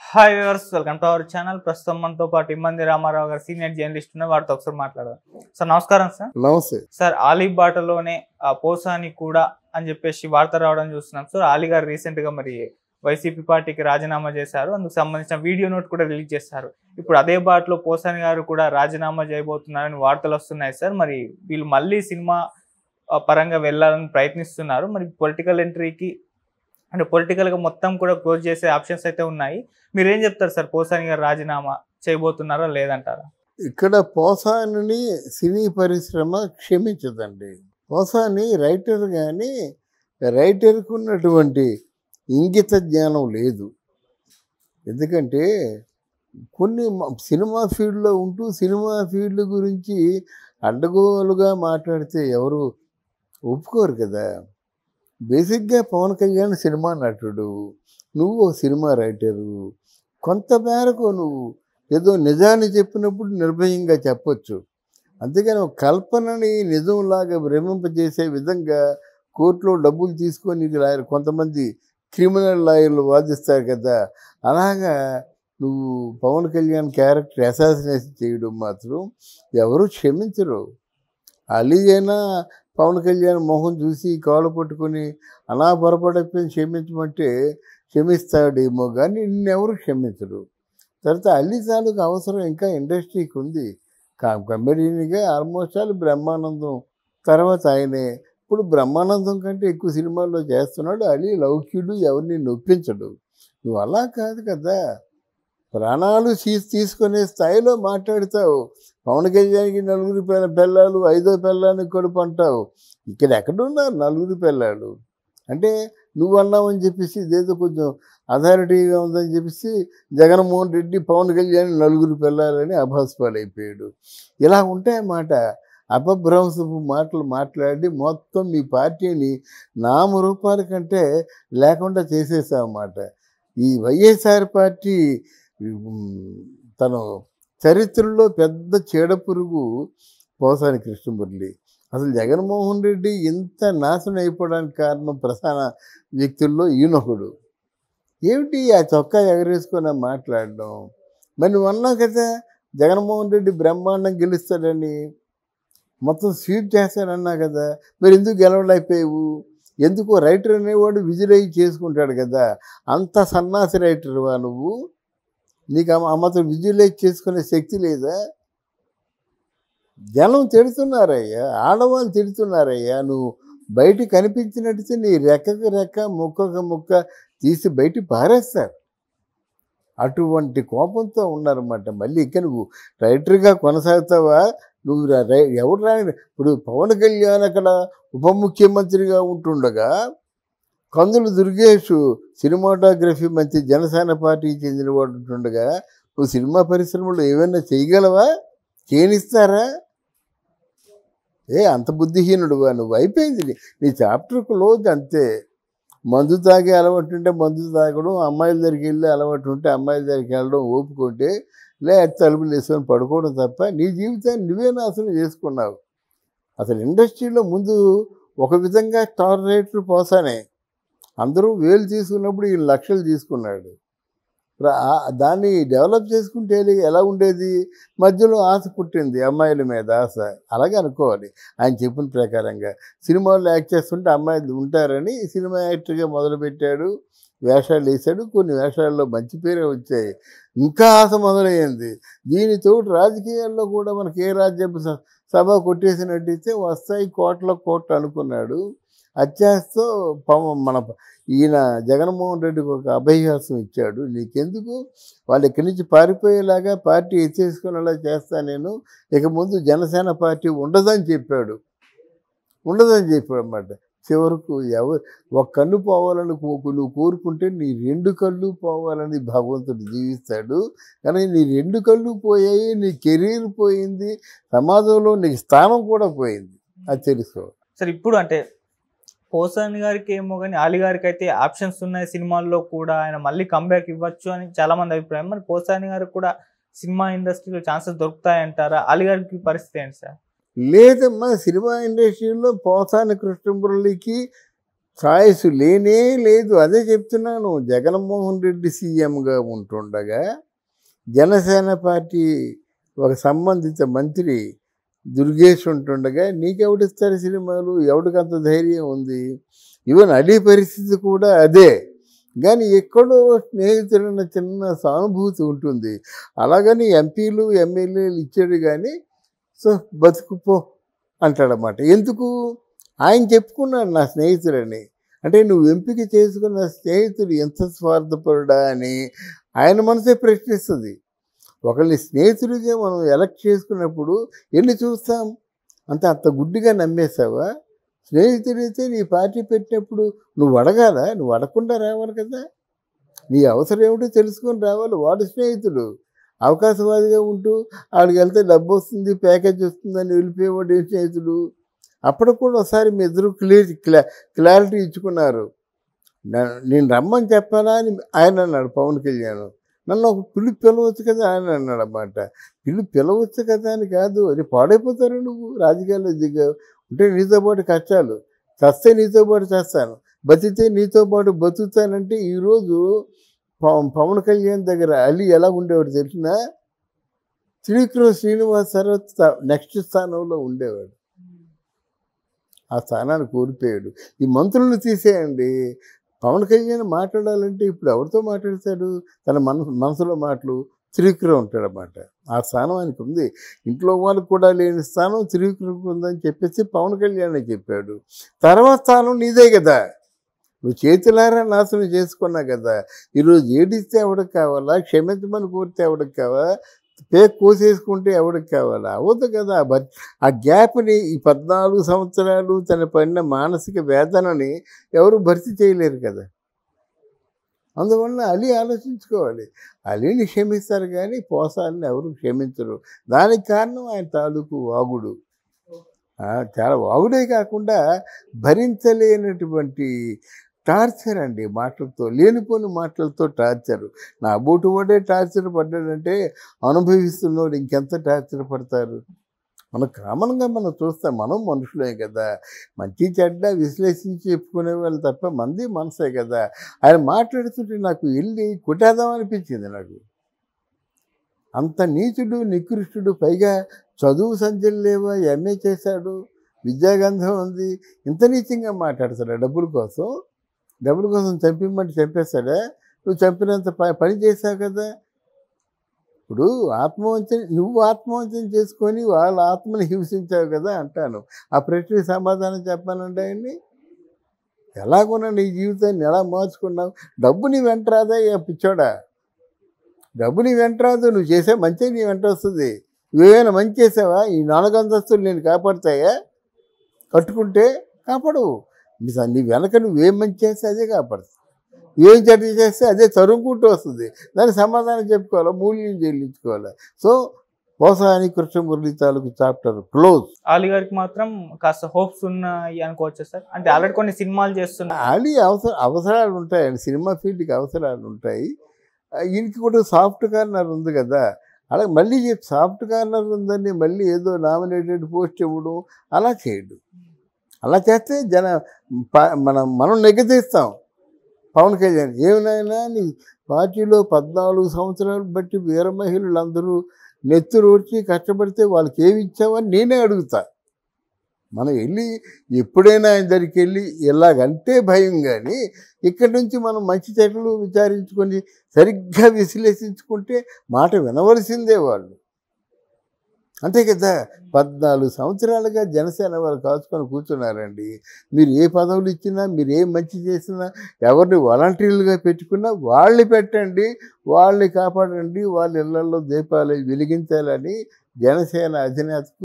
Hi viewers, welcome to our channel. ప్రస్తుతం మనతో పాటు ఇమ్మంది రామారావు గారు సీనియర్ జర్నలిస్ట్ ఉన్నారు. వారితో ఒకసారి మాట్లాడదాం. సార్ నమస్కారం. సార్ నమస్తే సార్ ఆలీ బాటలోనే పోసాని కూడా అని చెప్పేసి వార్త రావడం చూస్తున్నాం. సార్ ఆలీ గారు రీసెంట్ గా మరి వైసీపీ పార్టీకి రాజీనామా చేశారు. అందుకు సంబంధించిన వీడియో నోట్ కూడా రిలీజ్ చేశారు. ఇప్పుడు అదే బాటలో పోసాని గారు కూడా రాజీనామా చేయబోతున్నారని వార్తలు వస్తున్నాయి. సార్ మరి వీళ్ళు మళ్ళీ సినిమా పరంగా వెళ్ళాలని ప్రయత్నిస్తున్నారు. మరి పొలిటికల్ ఎంట్రీకి అంటే పొలిటికల్ గా మొత్తం కూడా క్లోజ్ చేసే ఆప్షన్స్ అయితే ఉన్నాయి. మీరేం చెప్తారు సార్? పోసాని గారు రాజీనామా చేయబోతున్నారా లేదంటారా? ఇక్కడ పోసాని సినీ పరిశ్రమ క్షమించదండి. పోసాని రైటర్ కానీ రైటర్కు ఉన్నటువంటి ఇంగిత జ్ఞానం లేదు. ఎందుకంటే కొన్ని సినిమా ఫీల్డ్లో ఉంటూ సినిమా ఫీల్డ్ గురించి అడ్డగోలుగా మాట్లాడితే ఎవరు ఒప్పుకోరు కదా. బేసిక్గా పవన్ కళ్యాణ్ సినిమా నటుడు, నువ్వు సినిమా రైటరు. కొంత మేరకు నువ్వు ఏదో నిజాన్ని చెప్పినప్పుడు నిర్భయంగా చెప్పొచ్చు. అంతేగాని ఒక కల్పనని నిజంలాగా భ్రమింపజేసే విధంగా కోర్టులో డబ్బులు తీసుకొని లాయర్ కొంతమంది క్రిమినల్ లాయర్లు వాదిస్తారు కదా, అలాగా నువ్వు పవన్ కళ్యాణ్ క్యారెక్టర్ అసాసినేషన్ చేయడం మాత్రం ఎవరు క్షమించరు. అలీ అయినా పవన్ కళ్యాణ్ మొహం చూసి కాళ్ళు పట్టుకొని అలా పొరపడపోయి క్షమించమంటే క్షమిస్తాడేమో కానీ నిన్నెవరు క్షమించరు. తర్వాత అల్లి తాలూకు అవసరం ఇంకా ఇండస్ట్రీకి ఉంది. కమెడీనిగా ఆల్మోస్ట్ ఆల్ బ్రహ్మానందం తర్వాత ఆయనే. ఇప్పుడు బ్రహ్మానందం కంటే ఎక్కువ సినిమాల్లో చేస్తున్నాడు. అలీ లౌక్యుడు, ఎవరిని నొప్పించడు. నువ్వు అలా కాదు కదా, ప్రాణాలు తీసుకునే స్థాయిలో మాట్లాడతావు. పవన్ కళ్యాణ్కి 4 పిల్లలు, 5వ పిల్లానికి కడుపు అంటావు. ఇక్కడ ఎక్కడున్నారు 4 పిల్లలు? అంటే నువ్వు అన్నావని చెప్పేసి ఇదేదో కొంచెం అథారిటీగా ఉందని చెప్పేసి జగన్మోహన్ రెడ్డి పవన్ కళ్యాణ్ 4 పిల్లలని అభాస్పాలైపోయాడు. ఇలా ఉంటాయన్నమాట. అపభ్రంశపు మాటలు మాట్లాడి మొత్తం మీ పార్టీని నామరూపాల కంటే లేకుండా చేసేసామన్నమాట. ఈ వైఎస్ఆర్ పార్టీ తన చరిత్రలో పెద్ద చీడపురుగు పోసాని కృష్ణమురళి. అసలు జగన్మోహన్ రెడ్డి ఇంత నాశనం అయిపోవడానికి కారణం ప్రధాన వ్యక్తుల్లో ఈయనొకడు. ఏమిటి ఆ చొక్కా ఎగరేసుకొని మాట్లాడడం? మరి నువ్వు అన్నావు కదా జగన్మోహన్ రెడ్డి బ్రహ్మాండం గెలుస్తాడని, మొత్తం స్వీప్ చేస్తాడన్నా కదా, మరి ఎందుకు గెలవలేకపోయావు? ఎందుకు? రైటర్ అనేవాడు విజువలైజ్ చేసుకుంటాడు కదా. అంత సన్నాసి రైటర్వా నువ్వు? నీకు మాత్రం విజువలైజ్ చేసుకునే శక్తి లేదా? జనం తిడుతున్నారయ్యా, ఆడవాళ్ళు తిడుతున్నారయ్యా. నువ్వు బయట కనిపించినట్టు నీ రెక్కకు రెక్క ముక్కకు ముక్క తీసి బయట పారేస్తారు. అటువంటి కోపంతో ఉన్నారన్నమాట. మళ్ళీ ఇక నువ్వు రైటర్గా కొనసాగుతావా? నువ్వు ఎవరు రాని ఇప్పుడు పవన్ కళ్యాణ్ అక్కడ ఉప ముఖ్యమంత్రిగా ఉంటుండగా కందులు దుర్గేష్ సినిమాటోగ్రఫీ మంత్రి జనసేన పార్టీకి చెందినవాడు ఉంటుండగా నువ్వు సినిమా పరిశ్రమలో ఏమైనా చేయగలవా? చేయనిస్తారా? అంత బుద్ధిహీనుడువా నువ్వు? అయిపోయింది నీ చాప్టర్ క్లోజ్ అంతే. మందు తాగే అలవాటు ఉంటే మందు తాగడం, అమ్మాయిల దగ్గరికి వెళ్ళి అలవాటు ఉంటే అమ్మాయిల దగ్గరికి వెళ్ళడం ఓపుకుంటే తలుపులు వేసుకొని పడుకోవడం తప్ప నీ జీవితాన్ని నువ్వే నాశనం చేసుకున్నావు. అసలు ఇండస్ట్రీలో ముందు ఒక విధంగా స్టార్ రైటర్ పోసానే. అందరూ 1000 తీసుకున్నప్పుడు ఈయన లక్షలు తీసుకున్నాడు. దాన్ని డెవలప్ చేసుకుంటే ఎలా ఉండేది? మధ్యలో ఆశ పుట్టింది, అమ్మాయిల మీద ఆశ. అలాగే అనుకోవాలి. ఆయన చెప్పిన ప్రకారంగా సినిమాల్లో యాక్ట్ చేస్తుంటే అమ్మాయిలు ఉంటారని సినిమా యాక్టర్గా మొదలుపెట్టాడు. వేషాలు వేశాడు. కొన్ని వేషాల్లో మంచి పేరే వచ్చాయి. ఇంకా ఆశ మొదలయ్యింది. దీనితో రాజకీయాల్లో కూడా మనకి ఏ రాజ్యపు సభ కొట్టేసినట్టయితే వస్తాయి కోట్ల అనుకున్నాడు. అత్యాశతో మన ఈయన జగన్మోహన్ రెడ్డికి ఒక అభయహాసం ఇచ్చాడు. నీకెందుకు? వాళ్ళు ఇక్కడి నుంచి పారిపోయేలాగా పార్టీ ఎత్తేసుకునేలా చేస్తా నేను, ఇక ముందు జనసేన పార్టీ ఉండదని చెప్పాడు అన్నమాట. చివరకు ఒక కన్ను పోవాలని నువ్వు కోరుకుంటే నీ 2 కళ్ళు పోవాలని భగవంతుడు జీవిస్తాడు. కానీ నీ 2 కళ్ళు పోయాయి, నీ కెరీర్ పోయింది, సమాజంలో నీకు స్థానం కూడా పోయింది. అది తెలుసుకో. సార్ ఇప్పుడు అంటే పోసాని గారికి ఏమో కానీ ఆలీ గారికి అయితే ఆప్షన్స్ ఉన్నాయి సినిమాల్లో కూడా. ఆయన మళ్ళీ కంబ్యాక్ ఇవ్వచ్చు అని చాలా మంది అభిప్రాయం. మరి పోసాని గారికి కూడా సినిమా ఇండస్ట్రీలో ఛాన్సెస్ దొరుకుతాయంటారా? ఆలీ గారికి పరిస్థితి ఏంటి సార్? లేదమ్మా, సినిమా ఇండస్ట్రీలో పోసాని కృష్ణమురళికి చాయిస్ లేనే లేదు. అదే చెప్తున్నాను. జగన్మోహన్ రెడ్డి సీఎంగా ఉంటుండగా జనసేన పార్టీ ఒక సంబంధిత మంత్రి దుర్గేష్ ఉంటుండగా నీకెవడిస్తారు సినిమాలు? ఎవడికంత ధైర్యం ఉంది? ఈవెన్ అలీ పరిస్థితి కూడా అదే. కానీ ఎక్కడో స్నేహితులన్న చిన్న సానుభూతి ఉంటుంది. అలాగని ఎంపీలు ఎమ్మెల్యేలు ఇచ్చాడు కానీ సో బతుకుపో అంటాడన్నమాట. ఎందుకు? ఆయన చెప్పుకున్నాడు నా స్నేహితులని. అంటే నువ్వు ఎంపిక చేసుకున్న స్నేహితుడు ఎంత స్వార్థపరుడా అని ఆయన మనసే ప్రశ్నిస్తుంది. ఒకళ్ళని స్నేహితుడిగా మనం ఎలక్ట్ చేసుకున్నప్పుడు ఎన్ని చూస్తాం? అంత గుడ్డిగా నమ్మేశావా? స్నేహితుడైతే నీ పార్టీ పెట్టినప్పుడు నువ్వు అడగాలా? నువ్వు అడగకుండా రావాలి కదా. నీ అవసరం ఏమిటో తెలుసుకొని రావాలి. వాడు స్నేహితుడు. అవకాశవాదిగా ఉంటూ ఆడికి వెళ్తే డబ్బు వస్తుంది, ప్యాకేజ్ వస్తుందని వెళ్ళిపోయేవాడు ఏం స్నేహితుడు? అప్పుడు కూడా ఒకసారి మీ ఇద్దరు క్లారిటీ ఇచ్చుకున్నారు. నేను రమ్మని చెప్పాలా అని ఆయన అన్నాడు పవన్ కళ్యాణ్. నన్ను ఒక పిలవచ్చు కదా ఆయన అన్నాడు అన్నమాట. పిలవచ్చు కదా అని కాదు, అది పాడైపోతారు. నువ్వు రాజకీయాల్లో దిగావు అంటే నీతో పాటు కష్టాలు, చస్తే నీతో పాటు చేస్తాను, బతికితే నీతో పాటు బతుకుతానంటే ఈరోజు పవన్ కళ్యాణ్ దగ్గర అలీ ఎలా ఉండేవాడు తెలిసిన? త్రివిక్రమ్ శ్రీనివాసరావు నెక్స్ట్ స్థానంలో ఉండేవాడు. ఆ స్థానాన్ని కోల్పోయాడు. ఈ మంత్రులను తీసేయండి. పవన్ కళ్యాణ్ మాట్లాడాలంటే ఇప్పుడు ఎవరితో మాట్లాడతాడు? తన మనసులో మాటలు త్రివిక్రమ్ ఉంటాడన్నమాట. ఆ స్థానం ఆయనకు ఉంది. ఇంట్లో వాళ్ళకు కూడా లేని స్థానం త్రివిక్రమ్ ఉందని చెప్పేసి పవన్ కళ్యాణ్ చెప్పాడు. తర్వాత స్థానం నీదే కదా. నువ్వు చేతులారా నాశనం చేసుకున్నావు కదా. ఈరోజు ఏడిస్తే ఎవడికి కావాలా? క్షమించమని కోరితే ఎవడికి కావాలా? పేక్ కోసేసుకుంటే ఎవడికి కావాలా? అవ్వదు కదా. ఆ గ్యాప్ని ఈ 14 సంవత్సరాలు తన పడిన మానసిక వేదనని ఎవరు భర్తీ చేయలేరు కదా. అందువల్ల అలీ ఆలోచించుకోవాలి. అలీని క్షమిస్తారు కానీ పోసాలని ఎవరు క్షమించరు. దానికి కారణం ఆయన తాలూకు వాగుడు. చాలా వాగుడే కాకుండా భరించలేనటువంటి టార్చర్ అండి. మాటలతో, లేనిపోని మాటలతో టార్చరు. నా బోటు వాడే టార్చర్ పడ్డాడంటే అనుభవిస్తున్నవాడు ఇంకెంత టార్చర్ పడతారు? కామన్గా మనం చూస్తాం. మనం మనుషులే కదా. మంచి చెడ్డ విశ్లేషించి చెప్పుకునే వాళ్ళు తప్ప మంది మనసే కదా. ఆయన మాట్లాడుతుంటే నాకు వెళ్ళి కొట్టేద్దాం అనిపించింది నాకు. అంత నీచుడు నికృష్టుడు. పైగా చదువు సంచలు లేవా, ఎంఏ చేశాడు, విద్యాగంధం ఉంది. ఇంత నీచంగా మాట్లాడతాడా? డబ్బుల కోసం చంపిమంటే చంపేస్తాడా? నువ్వు చంపినంత పని చేశావు కదా. ఇప్పుడు నువ్వు ఆత్మవంచన చేసుకొని వాళ్ళ ఆత్మని హింసించావు కదా అంటాను. ఆ ప్రశ్నకి సమాధానం చెప్పానంటే ఆయన్ని, ఎలాగున్నా నీ జీవితాన్ని ఎలా మార్చుకున్నావు? డబ్బు నీ వెంట రాదా పిచ్చోడా? డబ్బు నీ వెంట రాదు. నువ్వు చేసే మంచి నీ వెంట వస్తుంది. నువ్వేమైనా మంచి చేసావా? ఈ 4 అంతస్తులు నేను కాపాడుతాయా? కట్టుకుంటే కాపాడవు. నీ వెనక నువ్వేం మంచి చేస్తే అదే కాపాడుతుంది. ఏం చెడ్డ చేస్తే అదే తరుముకుంటూ వస్తుంది. దానికి సమాధానం చెప్పుకోవాలా, మూల్యం చెల్లించుకోవాలి. సో పోసాని కృష్ణమురళి తాలూకు చాప్టర్ క్లోజ్. అలీ గారికి మాత్రం కాస్త హోప్స్ ఉన్నాయి అనుకోవచ్చు సార్. అంటే ఆల్రెడీ కొన్ని సినిమాలు చేస్తున్నా. అలీ అవసరాలు ఉంటాయండి. సినిమా ఫీల్డ్కి అవసరాలు ఉంటాయి. ఈయనకి కూడా సాఫ్ట్ కార్నర్ ఉంది కదా. అలాగే మళ్ళీ సాఫ్ట్ కార్నర్ ఉందని మళ్ళీ ఏదో నామినేటెడ్ పోస్ట్ ఇవ్వడం అలా చేయడు. అలా చేస్తే మనం నెగ్గదీస్తాం. పవన్ కళ్యాణ్ ఏమైనా నీ పార్టీలో 14 సంవత్సరాలు బట్టి వీర మహిళలందరూ నెత్తురోడ్చి కష్టపడితే వాళ్ళకి ఏమి ఇచ్చావని నేనే అడుగుతా. మనం వెళ్ళి ఎప్పుడైనా ఆయన దగ్గరికి వెళ్ళి ఎలాగంటే భయం. కానీ ఇక్కడి నుంచి మనం మంచి చెట్లు విచారించుకొని సరిగ్గా విశ్లేషించుకుంటే మాట వినవలసిందే వాళ్ళు. అంతే కదా. 14 సంవత్సరాలుగా జనసేన వాళ్ళు కాచుకొని కూర్చున్నారండి. మీరు ఏ పదవులు ఇచ్చినా, మీరు ఏ మంచి చేసినా, ఎవరిని వాలంటీర్లుగా పెట్టుకున్నా వాళ్ళని పెట్టండి, వాళ్ళని కాపాడండి, వాళ్ళ ఇళ్లలో దీపాలు వెలిగించాలని జనసేన అధినేత